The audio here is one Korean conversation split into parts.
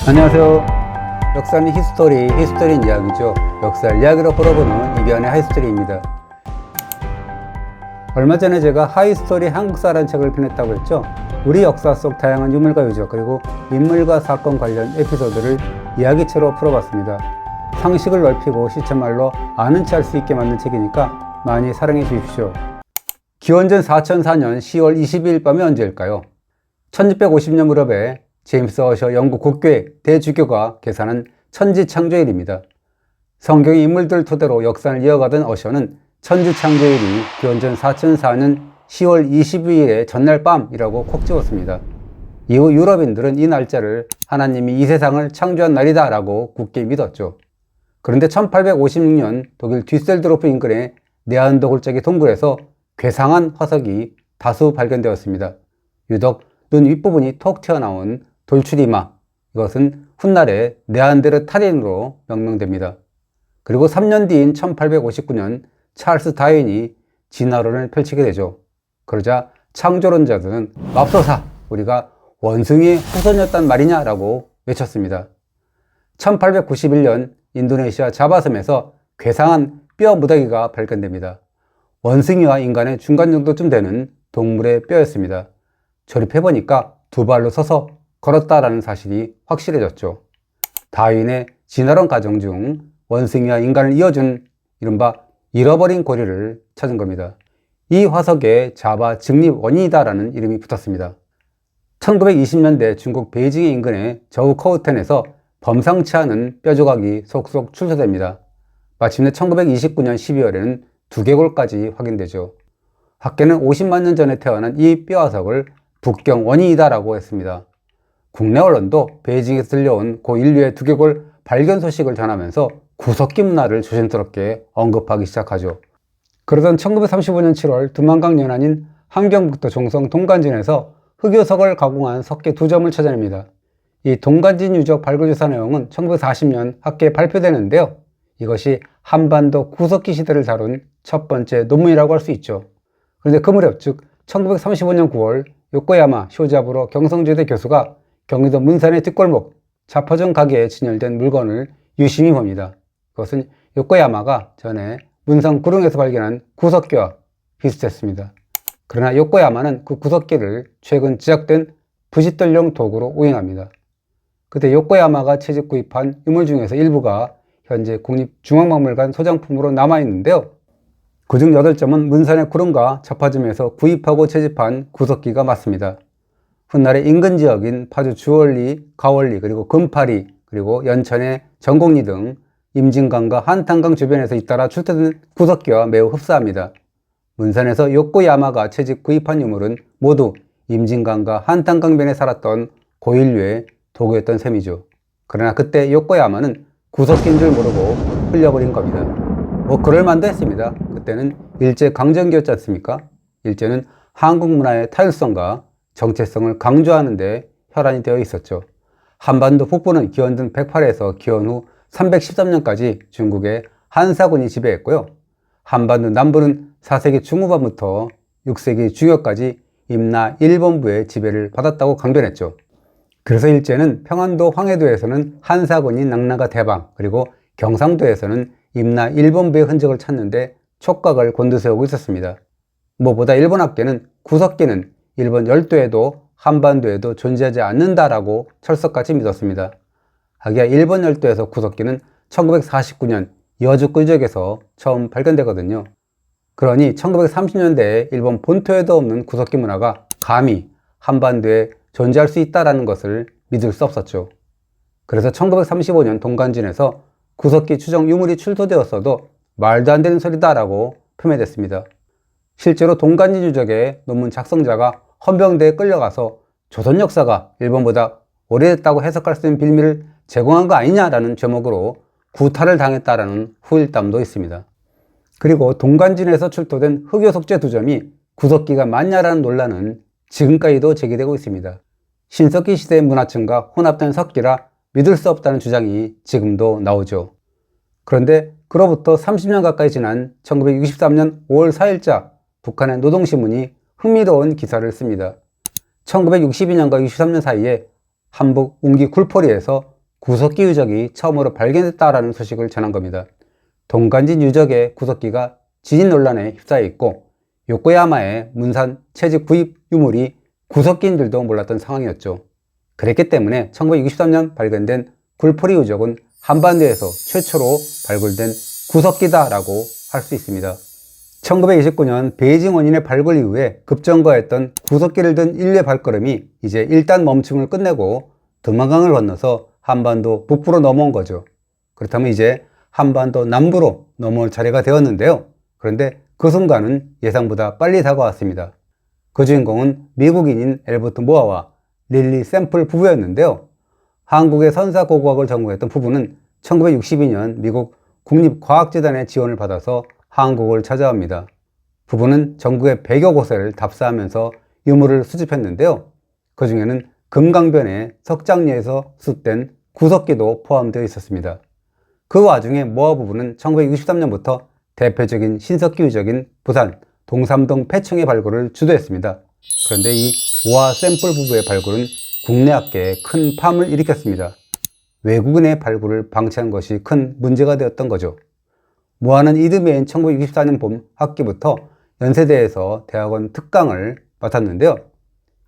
안녕하세요. 역사는 히스토리인 이야기죠. 역사를 이야기로 풀어보는 이변의 하이스토리입니다. 얼마 전에 제가 하이스토리 한국사라는 책을 펴냈다고 했죠. 우리 역사 속 다양한 유물과 유적 그리고 인물과 사건 관련 에피소드를 이야기체로 풀어봤습니다. 상식을 넓히고 시체말로 아는 체 할 수 있게 만든 책이니까 많이 사랑해 주십시오. 기원전 4004년 10월 22일 밤이 언제일까요? 1650년 무렵에 제임스 어셔 영국 국교회 대주교가 계산한 천지창조일입니다. 성경의 인물들 토대로 역사를 이어가던 어셔는 천지창조일이 기원전 4004년 10월 22일의 전날 밤이라고 콕 집었습니다. 이후 유럽인들은 이 날짜를 하나님이 이 세상을 창조한 날이다 라고 굳게 믿었죠. 그런데 1856년 독일 뒤셀드로프 인근의 네안더 골짜기 동굴에서 괴상한 화석이 다수 발견되었습니다. 유독 눈 윗부분이 톡 튀어나온 돌출이마, 이것은 훗날의 네안데르탈인으로 명명됩니다. 그리고 3년 뒤인 1859년 찰스 다윈이 진화론을 펼치게 되죠. 그러자 창조론자들은 맙소사, 우리가 원숭이의 후손이었단 말이냐 라고 외쳤습니다. 1891년 인도네시아 자바섬에서 괴상한 뼈 무더기가 발견됩니다. 원숭이와 인간의 중간 정도쯤 되는 동물의 뼈였습니다. 조립해보니까 두 발로 서서 걸었다라는 사실이 확실해졌죠. 다윈의 진화론 과정 중 원숭이와 인간을 이어준 이른바 잃어버린 고리를 찾은 겁니다. 이 화석에 자바 증립 원인이다라는 이름이 붙었습니다. 1920년대 중국 베이징 인근의 저우커우텐에서 범상치 않은 뼈 조각이 속속 출소됩니다. 마침내 1929년 12월에는 두개골까지 확인되죠. 학계는 50만 년 전에 태어난 이 뼈 화석을 북경 원인이다라고 했습니다. 국내 언론도 베이징에서 들려온 고 인류의 두개골 발견 소식을 전하면서 구석기 문화를 조심스럽게 언급하기 시작하죠. 그러던 1935년 7월 두만강 연안인 함경북도 종성 동간진에서 흑요석을 가공한 석계 2점을 찾아냅니다. 이 동간진 유적 발굴조사 내용은 1940년 학계에 발표되는데요. 이것이 한반도 구석기 시대를 다룬 첫 번째 논문이라고 할 수 있죠. 그런데 그 무렵 즉 1935년 9월 요코야마 쇼자부로 경성주대 교수가 경기도 문산의 뒷골목 자포정 가게에 진열된 물건을 유심히 봅니다. 그것은 요코야마가 전에 문산 구릉에서 발견한 구석기와 비슷했습니다. 그러나 요코야마는 그 구석기를 최근 제작된 부싯돌용 도구로 오인합니다. 그때 요코야마가 채집 구입한 유물 중에서 일부가 현재 국립중앙박물관 소장품으로 남아있는데요. 그중 8점은 문산의 구릉과 자파점에서 구입하고 채집한 구석기가 맞습니다. 훗날의 인근 지역인 파주 주월리, 가월리, 그리고 금파리, 그리고 연천의 전곡리 등 임진강과 한탄강 주변에서 잇따라 출토된 구석기와 매우 흡사합니다. 문산에서 요코야마가 채집 구입한 유물은 모두 임진강과 한탄강변에 살았던 고인류의 도구였던 셈이죠. 그러나 그때 요코야마는 구석기인 줄 모르고 흘려버린 겁니다. 그럴만도 했습니다. 그때는 일제강점기였지 않습니까? 일제는 한국 문화의 타율성과 정체성을 강조하는 데 혈안이 되어 있었죠. 한반도 북부는 기원전 108에서 기원 후 313년까지 중국의 한사군이 지배했고요. 한반도 남부는 4세기 중후반부터 6세기 중엽까지 임나 일본부의 지배를 받았다고 강변했죠. 그래서 일제는 평안도 황해도에서는 한사군인 낙나가 대방, 그리고 경상도에서는 임나 일본부의 흔적을 찾는데 촉각을 곤두세우고 있었습니다. 무엇보다 일본 학계는 구석기는 일본 열도에도 한반도에도 존재하지 않는다라고 철석같이 믿었습니다. 하기야 일본 열도에서 구석기는 1949년 여주쿠 지역에서 처음 발견되거든요. 그러니 1930년대에 일본 본토에도 없는 구석기 문화가 감히 한반도에 존재할 수 있다는 것을 믿을 수 없었죠. 그래서 1935년 동간진에서 구석기 추정 유물이 출토되었어도 말도 안 되는 소리다라고 표명됐습니다. 실제로 동간진 유적의 논문 작성자가 헌병대에 끌려가서 조선 역사가 일본보다 오래됐다고 해석할 수 있는 빌미를 제공한 거 아니냐라는 제목으로 구타를 당했다라는 후일담도 있습니다. 그리고 동간진에서 출토된 흑요석재 2점이 구석기가 맞냐라는 논란은 지금까지도 제기되고 있습니다. 신석기 시대의 문화층과 혼합된 석기라 믿을 수 없다는 주장이 지금도 나오죠. 그런데 그로부터 30년 가까이 지난 1963년 5월 4일자 북한의 노동신문이 흥미로운 기사를 씁니다. 1962년과 63년 사이에 한북 웅기 굴포리에서 구석기 유적이 처음으로 발견됐다라는 소식을 전한 겁니다. 동간진 유적의 구석기가 지진 논란에 휩싸여 있고 요코야마의 문산 채집 구입 유물이 구석기인 줄도 몰랐던 상황이었죠. 그랬기 때문에 1963년 발견된 굴포리 유적은 한반도에서 최초로 발굴된 구석기다라고 할 수 있습니다. 1929년 베이징 원인의 발굴 이후에 급정거했던 구석기를 든 인류의 발걸음이 이제 일단 멈춤을 끝내고 드만강을 건너서 한반도 북부로 넘어온 거죠. 그렇다면 이제 한반도 남부로 넘어올 차례가 되었는데요. 그런데 그 순간은 예상보다 빨리 다가왔습니다. 그 주인공은 미국인인 엘버트 모아와 릴리 샘플 부부였는데요. 한국의 선사고고학을 전공했던 부부는 1962년 미국 국립과학재단의 지원을 받아서 한국을 찾아옵니다. 부부는 전국의 100여 곳을 답사하면서 유물을 수집했는데요. 그 중에는 금강변의 석장리에서 수습된 구석기도 포함되어 있었습니다. 그 와중에 모아 부부는 1963년부터 대표적인 신석기 유적인 부산 동삼동 폐청의 발굴을 주도했습니다. 그런데 이 모아 샘플 부부의 발굴은 국내 학계에 큰 파문을 일으켰습니다. 외국인의 발굴을 방치한 것이 큰 문제가 되었던 거죠. 모아는 이듬해인 1964년 봄 학기부터 연세대에서 대학원 특강을 맡았는데요.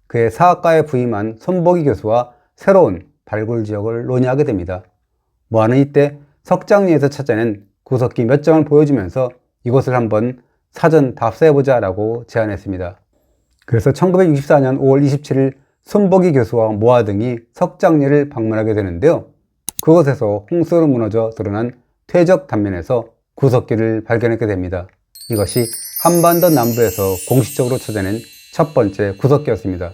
그의 사학과에 부임한 손보기 교수와 새로운 발굴 지역을 논의하게 됩니다. 모아는 이때 석장리에서 찾아낸 구석기 몇 점을 보여주면서 이곳을 한번 사전 답사해보자 라고 제안했습니다. 그래서 1964년 5월 27일 손보기 교수와 모아 등이 석장리를 방문하게 되는데요. 그곳에서 홍수로 무너져 드러난 퇴적 단면에서 구석기를 발견하게 됩니다. 이것이 한반도 남부에서 공식적으로 찾아낸 첫 번째 구석기였습니다.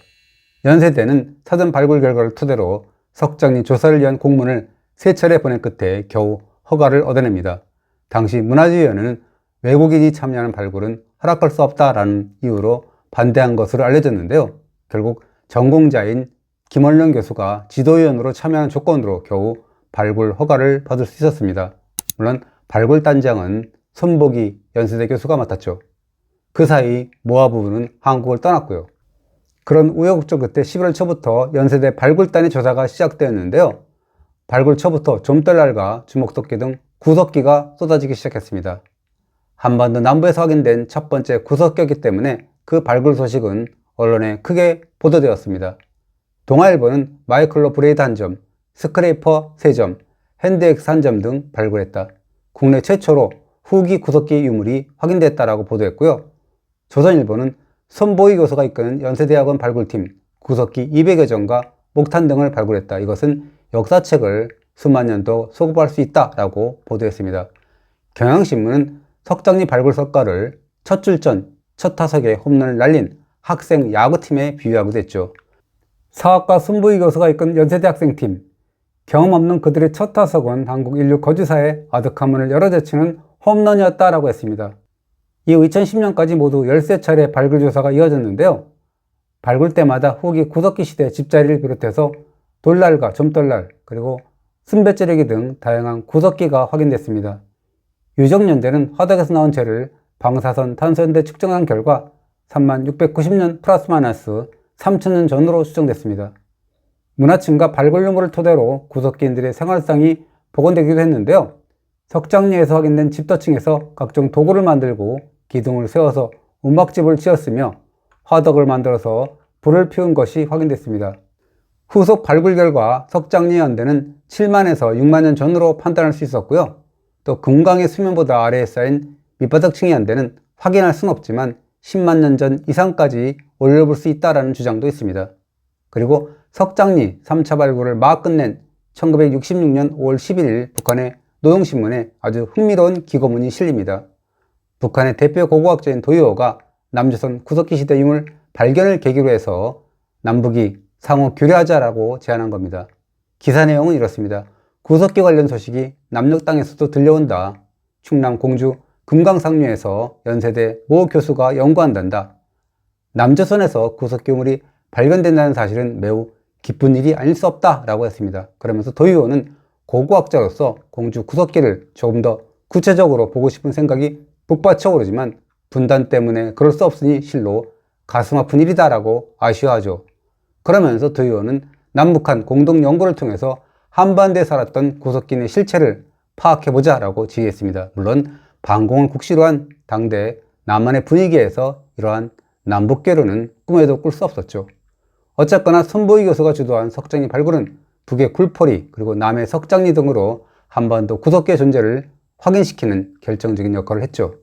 연세대는 사전 발굴 결과를 토대로 석장리 조사를 위한 공문을 3차례 보낸 끝에 겨우 허가를 얻어냅니다. 당시 문화재위원회는 외국인이 참여하는 발굴은 허락할 수 없다라는 이유로 반대한 것으로 알려졌는데요. 결국 전공자인 김원령 교수가 지도위원으로 참여하는 조건으로 겨우 발굴 허가를 받을 수 있었습니다. 물론 발굴 단장은 손보기 연세대 교수가 맡았죠. 그 사이 모아 부부는 한국을 떠났고요. 그런 우여곡절 끝에 11월 초부터 연세대 발굴단의 조사가 시작되었는데요. 발굴 초부터 좀떨날과 주먹토끼 등 구석기가 쏟아지기 시작했습니다. 한반도 남부에서 확인된 첫 번째 구석기였기 때문에 그 발굴 소식은 언론에 크게 보도되었습니다. 동아일보는 마이클로 브레이드 1점, 스크레이퍼 3점, 핸드엑스 1점 등 발굴했다. 국내 최초로 후기 구석기 유물이 확인됐다라고 보도했고요. 조선일보는 손보기 교수가 이끄는 연세대학원 발굴팀 구석기 200여 점과 목탄 등을 발굴했다. 이것은 역사책을 수만 년도 소급할 수 있다라고 보도했습니다. 경향신문은 석장리 발굴 성과를 첫 출전, 첫 타석에 홈런을 날린 학생 야구팀에 비유하기도 했죠. 사학과 손보기 교수가 이끈 연세대 학생팀, 경험 없는 그들의 첫 타석은 한국 인류 거주사의 아득한 문을 열어제치는 홈런이었다라고 했습니다. 이후 2010년까지 모두 13차례 발굴 조사가 이어졌는데요. 발굴 때마다 후기 구석기 시대 집자리를 비롯해서 돌날과 점돌날, 그리고 순배찌르기 등 다양한 구석기가 확인됐습니다. 유적연대는 화덕에서 나온 재를 방사선 탄소연대 측정한 결과 3690년 플러스 마이너스 3000년 전으로 추정됐습니다. 문화층과 발굴 유물을 토대로 구석기인들의 생활상이 복원되기도 했는데요. 석장리에서 확인된 집더층에서 각종 도구를 만들고 기둥을 세워서 움막집을 지었으며 화덕을 만들어서 불을 피운 것이 확인됐습니다. 후속 발굴 결과 석장리 연대는 7만에서 6만 년 전으로 판단할 수 있었고요. 또 금강의 수면보다 아래에 쌓인 밑바닥층의 연대는 확인할 수는 없지만 10만 년 전 이상까지 올려볼 수 있다는 주장도 있습니다. 그리고 석장리 3차 발굴을 막 끝낸 1966년 5월 11일 북한의 노동신문에 아주 흥미로운 기고문이 실립니다. 북한의 대표 고고학자인 도요가 남조선 구석기 시대 유물 발견을 계기로 해서 남북이 상호 교류하자라고 제안한 겁니다. 기사 내용은 이렇습니다. 구석기 관련 소식이 남녘 땅에서도 들려온다. 충남 공주 금강상류에서 연세대 모 교수가 연구한단다. 남조선에서 구석기 유물이 발견된다는 사실은 매우 기쁜 일이 아닐 수 없다 라고 했습니다. 그러면서 도요는 고고학자로서 공주 구석기를 조금 더 구체적으로 보고 싶은 생각이 북받쳐 오르지만 분단 때문에 그럴 수 없으니 실로 가슴 아픈 일이다 라고 아쉬워하죠. 그러면서 도요는 남북한 공동 연구를 통해서 한반도에 살았던 구석기인의 실체를 파악해보자 라고 지휘했습니다. 물론 반공을 국시로 한 당대 남한의 분위기에서 이러한 남북교류는 꿈에도 꿀 수 없었죠. 어쨌거나 손보기 교수가 주도한 석장리 발굴은 북의 굴포리 그리고 남의 석장리 등으로 한반도 구석기의 존재를 확인시키는 결정적인 역할을 했죠.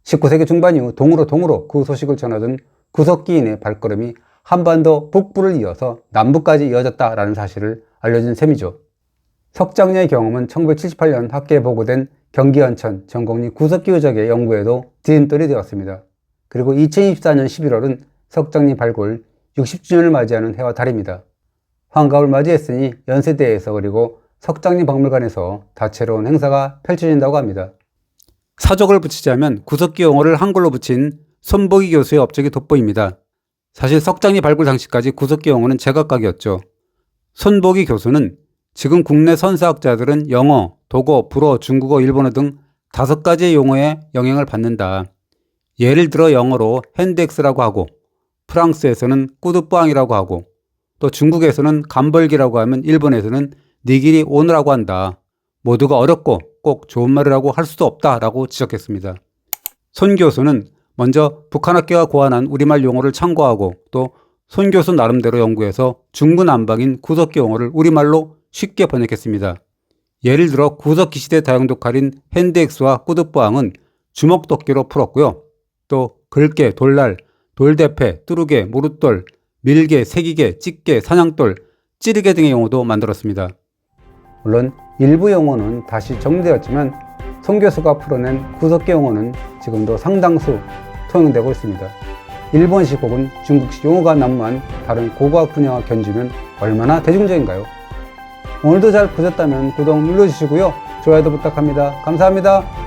19세기 중반 이후 동으로 그 소식을 전하던 구석기인의 발걸음이 한반도 북부를 이어서 남부까지 이어졌다라는 사실을 알려준 셈이죠. 석장리의 경험은 1978년 학계에 보고된 경기 연천 전곡리 구석기 유적의 연구에도 디딤돌이 되었습니다. 그리고 2024년 11월은 석장리 발굴 60주년을 맞이하는 해와 달입니다. 환갑을 맞이했으니 연세대에서 그리고 석장리 박물관에서 다채로운 행사가 펼쳐진다고 합니다. 사족을 붙이자면 구석기 용어를 한글로 붙인 손보기 교수의 업적이 돋보입니다. 사실 석장리 발굴 당시까지 구석기 용어는 제각각이었죠. 손보기 교수는 지금 국내 선사학자들은 영어, 독어, 불어, 중국어, 일본어 등 5가지의 용어에 영향을 받는다. 예를 들어 영어로 핸드엑스라고 하고 프랑스에서는 꾸드뿌앙이라고 하고 또 중국에서는 감벌기라고 하면 일본에서는 니기리 오느라고 한다. 모두가 어렵고 꼭 좋은 말이라고 할 수도 없다라고 지적했습니다. 손 교수는 먼저 북한학계가 고안한 우리말 용어를 참고하고 또 손 교수 나름대로 연구해서 중구난방인 구석기 용어를 우리말로 쉽게 번역했습니다. 예를 들어 구석기 시대 다용도칼인 핸드엑스와 꾸드뿌앙은 주먹도끼로 풀었고요. 또 글개, 돌날, 돌대패, 뚜루개, 모룻돌, 밀개, 새기개, 찢개, 사냥돌, 찌르개 등의 용어도 만들었습니다. 물론 일부 용어는 다시 정리되었지만 손 교수가 풀어낸 구석기 용어는 지금도 상당수 통용되고 있습니다. 일본식 혹은 중국식 용어가 난무한 다른 고고학 분야와 견주면 얼마나 대중적인가요? 오늘도 잘 보셨다면 구독 눌러주시고요. 좋아요도 부탁합니다. 감사합니다.